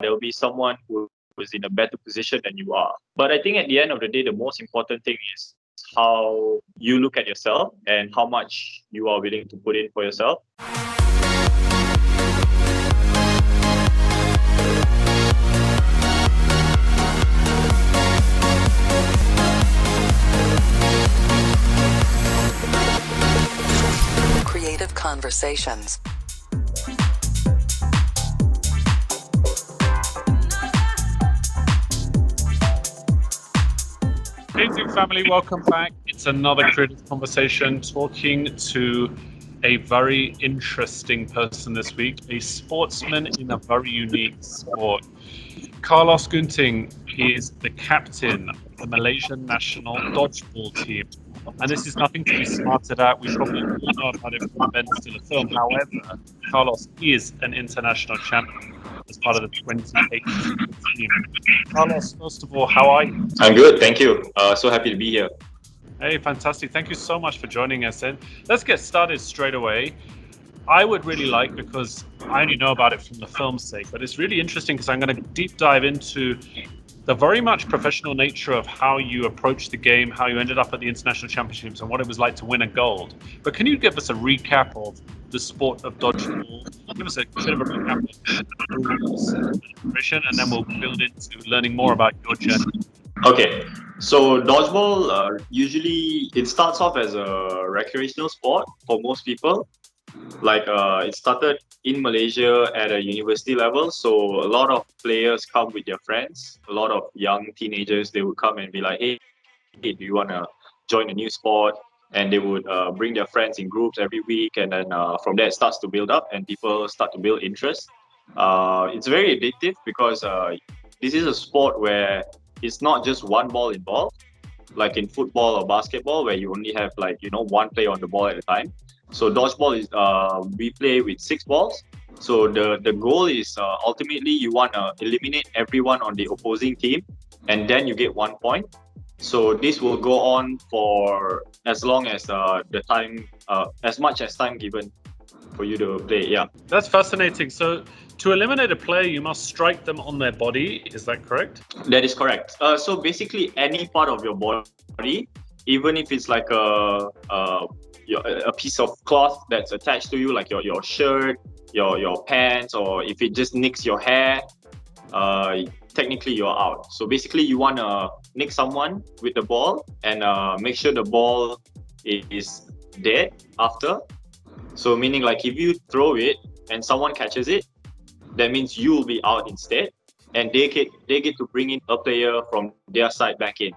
there'll be someone who is in a better position than you are. But I think at the end of the day, the most important thing is how you look at yourself and how much you are willing to put in for yourself. Creative Conversations. Hey Zouk Family, welcome back. It's another Creative Conversation talking to a very interesting person this week, a sportsman in a very unique sport. Carlos Goonting is the captain of the Malaysian National Dodgeball team. And this is nothing to be smarted at. We probably all know about it from events to the film. However, Carlos is an international champion as part of the 2018 team. Carlos, first of all, how are you? I'm good, thank you. So happy to be here. Hey, fantastic. Thank you so much for joining us. And let's get started straight away. I would really like, because I only know about it from the film's sake, but it's really interesting because I'm going to deep dive into the very much professional nature of how you approached the game, how you ended up at the International Championships, and what it was like to win a gold. But can you give us a recap of the sport of dodgeball? Give us a bit of a recap of the rules and progression, and then we'll build into learning more about your journey. Okay, so dodgeball, usually it starts off as a recreational sport for most people. It started in Malaysia at a university level, so a lot of players come with their friends. A lot of young teenagers, they would come and be like, hey, do you want to join a new sport? And they would bring their friends in groups every week, and then from there it starts to build up and people start to build interest. It's very addictive because this is a sport where it's not just one ball involved, like in football or basketball where you only have one player on the ball at a time. So dodgeball is we play with 6 balls. So the goal is ultimately you want to eliminate everyone on the opposing team, and then you get 1 point. So this will go on for as long as the time, as much as time given for you to play. Yeah, that's fascinating. So to eliminate a player, you must strike them on their body. Is that correct? That is correct. So basically, any part of your body, even if it's like a piece of cloth that's attached to you, like your shirt, your pants, or if it just nicks your hair, technically you're out. So basically you want to nick someone with the ball and make sure the ball is dead after. So meaning like if you throw it and someone catches it, that means you will be out instead, and they get to bring in a player from their side back in.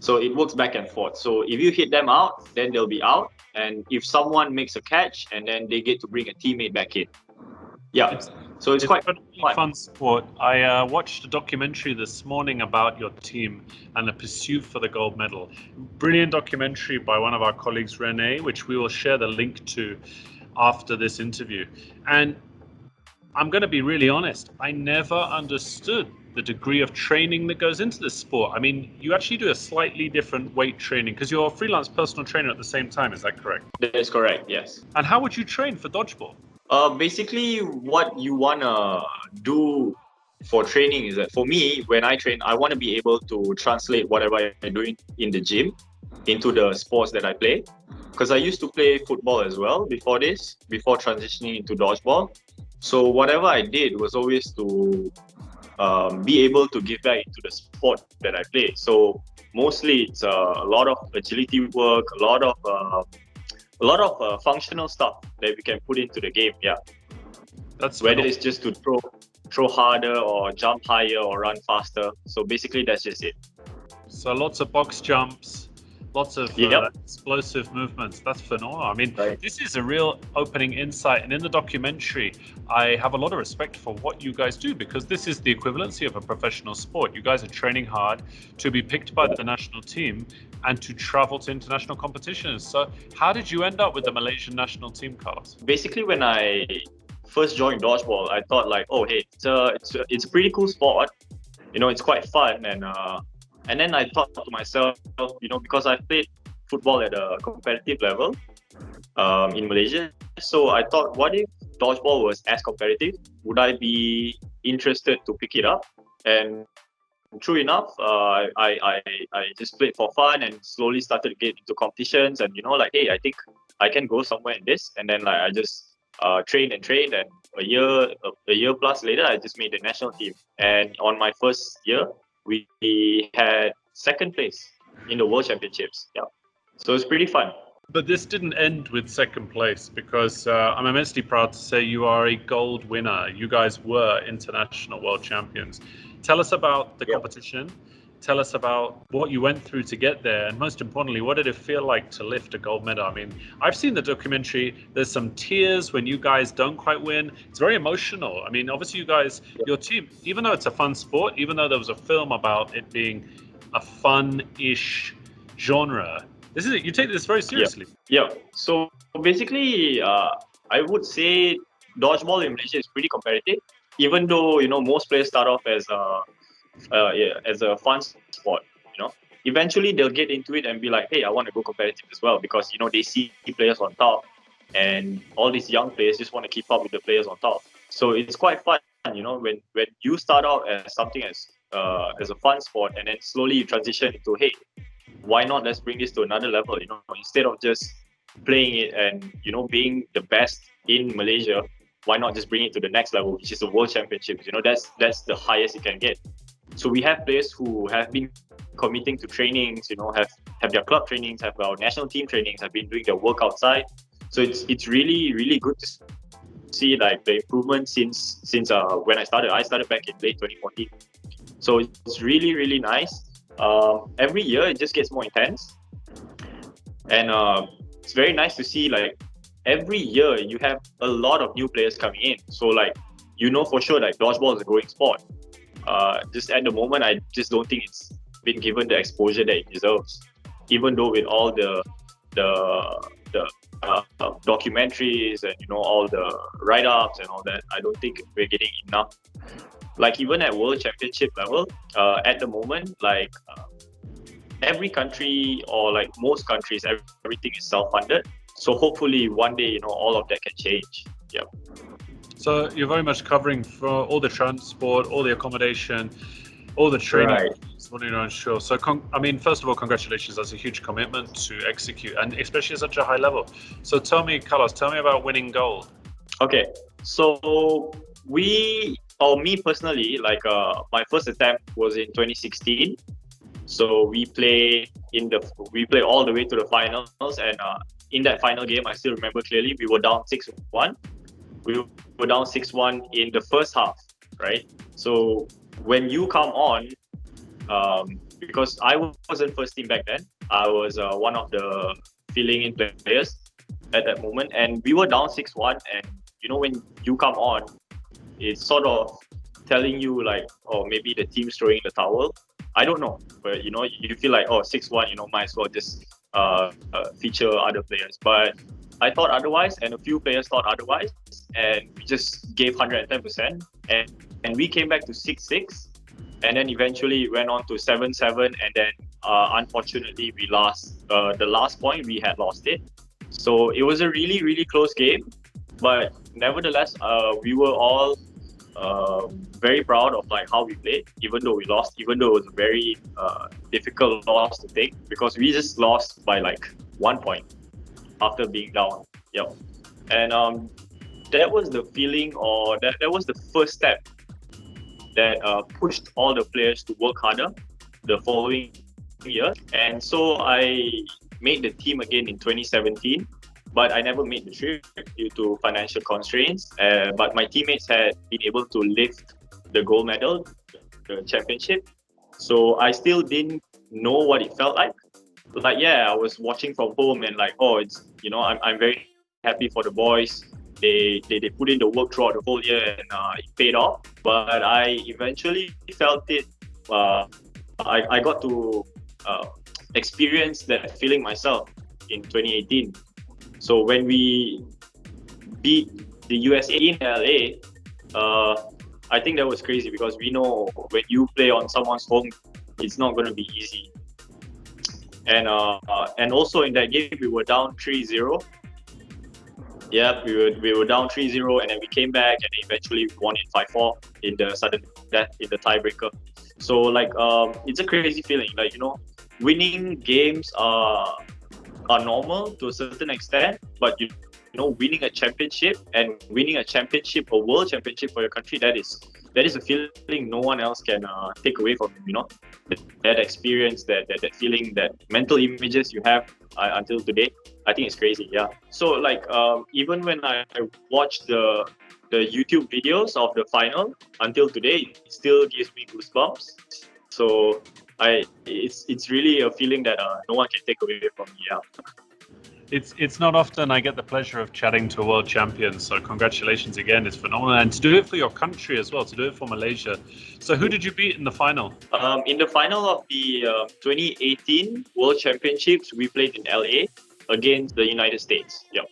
So it works back and forth. So if you hit them out, then they'll be out. And if someone makes a catch, and then they get to bring a teammate back in. Yeah, so it's quite fun sport. I watched a documentary this morning about your team and the pursuit for the gold medal. Brilliant documentary by one of our colleagues, Renee, which we will share the link to after this interview. And I'm going to be really honest, I never understood the degree of training that goes into this sport. I mean, you actually do a slightly different weight training because you're a freelance personal trainer at the same time, is that correct? That is correct, yes. And how would you train for dodgeball? Basically, what you want to do for training is that for me, when I train, I want to be able to translate whatever I'm doing in the gym into the sports that I play. Because I used to play football as well before transitioning into dodgeball. So whatever I did was always to be able to give back into the sport that I play. So mostly it's a lot of agility work, a lot of functional stuff that we can put into the game. Yeah, that's whether it's just to throw harder or jump higher or run faster. So basically that's just it. So lots of box jumps, lots of explosive movements. That's phenomenal. I mean, This is a real opening insight. And in the documentary, I have a lot of respect for what you guys do, because this is the equivalency of a professional sport. You guys are training hard to be picked by the national team and to travel to international competitions. So how did you end up with the Malaysian national team, Carlos? Basically, when I first joined dodgeball, I thought like, oh, hey, it's a pretty cool sport. It's quite fun. And then I thought to myself, because I played football at a competitive level in Malaysia, so I thought, what if dodgeball was as competitive, would I be interested to pick it up? And true enough, I just played for fun and slowly started to get into competitions. And like, hey, I think I can go somewhere in this. And then like I just trained and trained, and a year plus later, I just made the national team. And on my first year, we had second place in the World Championships. Yeah, so it's pretty fun. But this didn't end with second place, because I'm immensely proud to say you are a gold winner. You guys were international world champions. Tell us about the competition. Tell us about what you went through to get there. And most importantly, what did it feel like to lift a gold medal? I mean, I've seen the documentary. There's some tears when you guys don't quite win. It's very emotional. I mean, obviously you guys, your team, even though it's a fun sport, even though there was a film about it being a fun-ish genre, this is it. You take this very seriously. Yeah. So basically, I would say dodgeball in Malaysia is pretty competitive. Even though most players start off as a fun sport, eventually they'll get into it and be like, hey, I want to go competitive as well, because they see players on top, and all these young players just want to keep up with the players on top. So it's quite fun, when you start out as something as a fun sport, and then slowly you transition into, hey, why not let's bring this to another level, instead of just playing it and being the best in Malaysia, why not just bring it to the next level, which is the World Championships? That's the highest you can get. So we have players who have been committing to trainings, have their club trainings, have our national team trainings, have been doing their work outside. So it's really, really good to see like the improvement since when I started. I started back in late 2014. So it's really, really nice. Every year it just gets more intense, and it's very nice to see like every year you have a lot of new players coming in. So like for sure like dodgeball is a growing sport. Just at the moment, I just don't think it's been given the exposure that it deserves. Even though with all the documentaries and all the write-ups and all that, I don't think we're getting enough. Like even at World Championship level, at the moment, like every country, or like most countries, everything is self-funded. So hopefully one day, all of that can change. Yeah. So you're very much covering for all the transport, all the accommodation, all the training. Right. Sure. So, first of all, congratulations. That's a huge commitment to execute, and especially at such a high level. So tell me, Carlos, about winning gold. Okay. So me personally, like my first attempt was in 2016. So we play all the way to the finals, and in that final game, I still remember clearly, we were down 6-1. We were down 6-1 in the first half, right? So when you come on, because I wasn't first team back then, I was one of the filling in players at that moment, and we were down 6-1. And when you come on, it's sort of telling you like, oh, maybe the team's throwing the towel. I don't know, but you feel like, oh, 6-1, might as well just feature other players. But I thought otherwise, and a few players thought otherwise, and we just gave 110%, and we came back to 6-6, and then eventually it went on to 7-7, and then unfortunately we lost the last point. We had lost it, so it was a really, really close game. But nevertheless, we were all very proud of like how we played, even though we lost, even though it was a very difficult loss to take, because we just lost by like 1 point after being down. Yep. And that was the feeling, or that was the first step that pushed all the players to work harder the following year. And so I made the team again in 2017, but I never made the trip due to financial constraints. But my teammates had been able to lift the gold medal, the championship. So I still didn't know what it felt like. Like, yeah, I was watching from home and like, oh, it's, I'm very happy for the boys. They put in the work throughout the whole year, and it paid off. But I eventually felt it. I got to experience that feeling myself in 2018. So when we beat the USA in LA, I think that was crazy, because we know when you play on someone's home, it's not going to be easy. And also in that game, we were down 3-0. Yeah, we were down 3-0, and then we came back and eventually won it 5-4 in the sudden death in the tiebreaker. So like it's a crazy feeling. Like, you know, winning games are normal to a certain extent, but you know, winning a championship and winning a championship, a world championship for your country, that is a feeling no one else can take away from you. You know, that experience, that feeling, that mental images you have until today, I think it's crazy. Yeah. So like even when I watch the YouTube videos of the final until today, it still gives me goosebumps. So it's really a feeling that no one can take away from me. Yeah. It's not often I get the pleasure of chatting to a world champion, so congratulations again. It's phenomenal, and to do it for your country as well, to do it for Malaysia. So who did you beat in the final? In the final of the 2018 World Championships, we played in LA against the United States. Yep.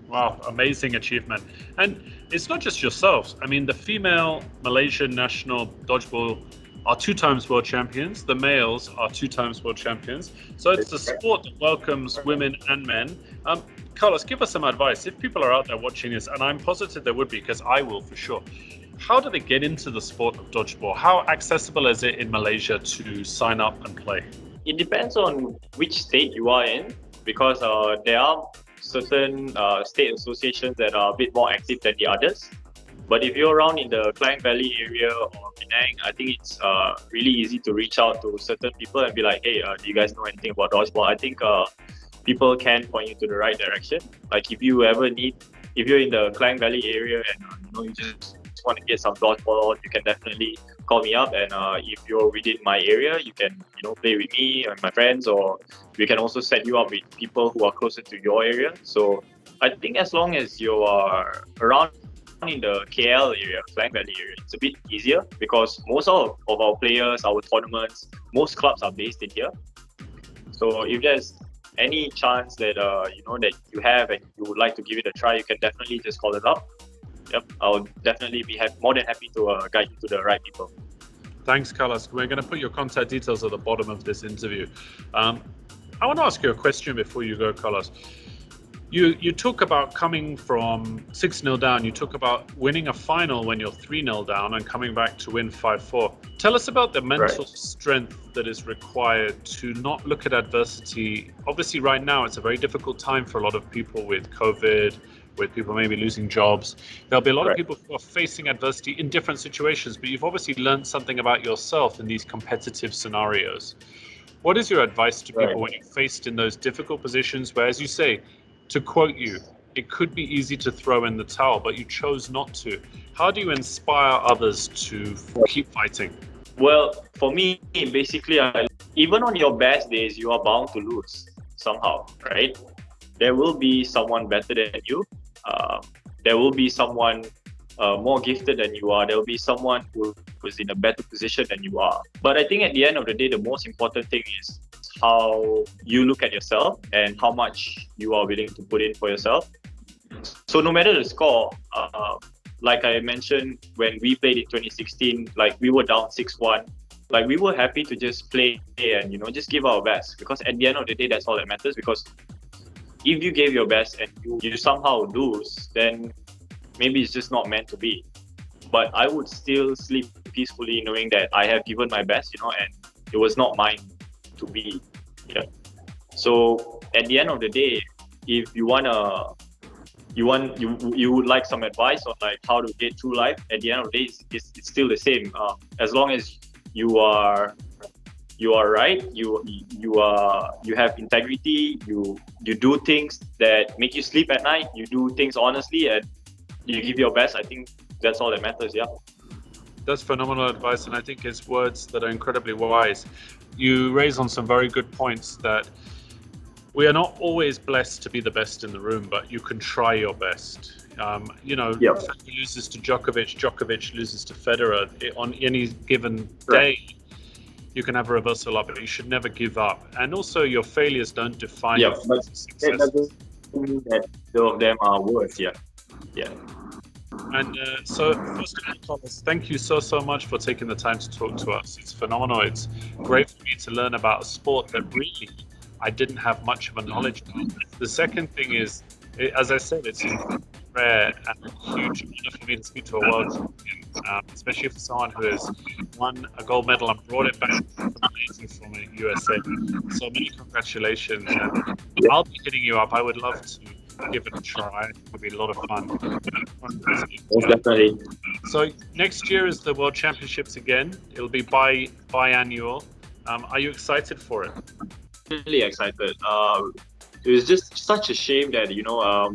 Wow, amazing achievement. And it's not just yourselves. I mean, the female Malaysian National Dodgeball are 2 times world champions. The males are 2 times world champions. So it's a sport that welcomes women and men. Carlos, give us some advice. If people are out there watching this, and I'm positive there would be, because I will for sure, how do they get into the sport of dodgeball? How accessible is it in Malaysia to sign up and play? It depends on which state you are in, because there are certain state associations that are a bit more active than the others. But if you're around in the Klang Valley area or Penang, I think it's really easy to reach out to certain people and be like, hey, do you guys know anything about dodgeball? I think people can point you to the right direction. Like if you ever if you're in the Klang Valley area and you know, you just want to get some dodgeball, you can definitely call me up. And if you're within my area, you can play with me and my friends, or we can also set you up with people who are closer to your area. So I think as long as you are around in the KL area, Klang Valley area, it's a bit easier because most of our players, our tournaments, most clubs are based in here. So if there's any chance that that you have and you would like to give it a try, you can definitely just call us up. Yep, I'll definitely be more than happy to guide you to the right people. Thanks, Carlos. We're going to put your contact details at the bottom of this interview. I want to ask you a question before you go, Carlos. You talk about coming from 6-0 down. You talk about winning a final when you're 3-0 down and coming back to win 5-4. Tell us about the mental strength that is required to not look at adversity. Obviously, right now, it's a very difficult time for a lot of people with COVID, with people maybe losing jobs. There'll be a lot of people who are facing adversity in different situations, but you've obviously learned something about yourself in these competitive scenarios. What is your advice to people when you're faced in those difficult positions where, as you say, to quote you, it could be easy to throw in the towel, but you chose not to? How do you inspire others to keep fighting? Well, for me, basically, even on your best days, you are bound to lose somehow, right? There will be someone better than you. There will be someone more gifted than you are. There will be someone who is in a better position than you are. But I think at the end of the day, the most important thing is how you look at yourself and how much you are willing to put in for yourself. So no matter the score, like I mentioned, when we played in 2016, like we were down 6-1, like we were happy to just play and just give our best, because at the end of the day, that's all that matters. Because if you gave your best and you somehow lose, then maybe it's just not meant to be. But I would still sleep peacefully knowing that I have given my best, and it was not mine to be. Yeah. So at the end of the day, if you would like some advice on like how to get through life, at the end of the day, it's still the same. As long as you are right, you have integrity, you do things that make you sleep at night, you do things honestly, and you give your best. I think that's all that matters. Yeah. That's phenomenal advice, and I think it's words that are incredibly wise. You raise on some very good points that we are not always blessed to be the best in the room, but you can try your best. Federer loses to Djokovic loses to Federer. On any given day, you can have a reversal up, but you should never give up. And also, your failures don't define your success. It doesn't mean that two of them are worse. Yeah. And so, first of all, Thomas, thank you so much for taking the time to talk to us. It's phenomenal. It's great for me to learn about a sport that really I didn't have much of a knowledge of. The second thing is, as I said, it's rare and huge honor for me to speak to a world champion, especially for someone who has won a gold medal and brought it back from the USA. So many congratulations. And I'll be hitting you up. I would love to give it a try. It would be a lot of fun. Most definitely. So next year is the World Championships again. It'll be biannual. Are you excited for it? Really excited. It was just such a shame that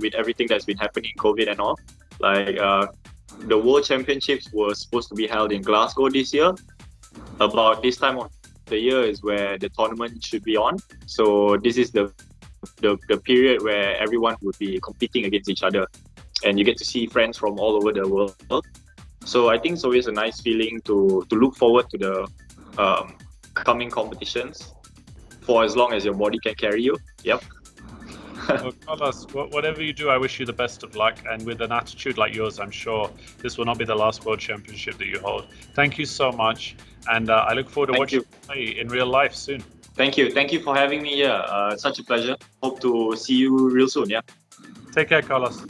with everything that's been happening, COVID and all, like the World Championships were supposed to be held in Glasgow this year. About this time of the year is where the tournament should be on. So this is the period where everyone would be competing against each other, and you get to see friends from all over the world. So I think it's always a nice feeling to look forward to the coming competitions for as long as your body can carry you. Yep. Well, Carlos, whatever you do, I wish you the best of luck. And with an attitude like yours, I'm sure this will not be the last World Championship that you hold. Thank you so much. And I look forward to watching you play in real life soon. Thank you. Thank you for having me here. Such a pleasure. Hope to see you real soon. Yeah. Take care, Carlos.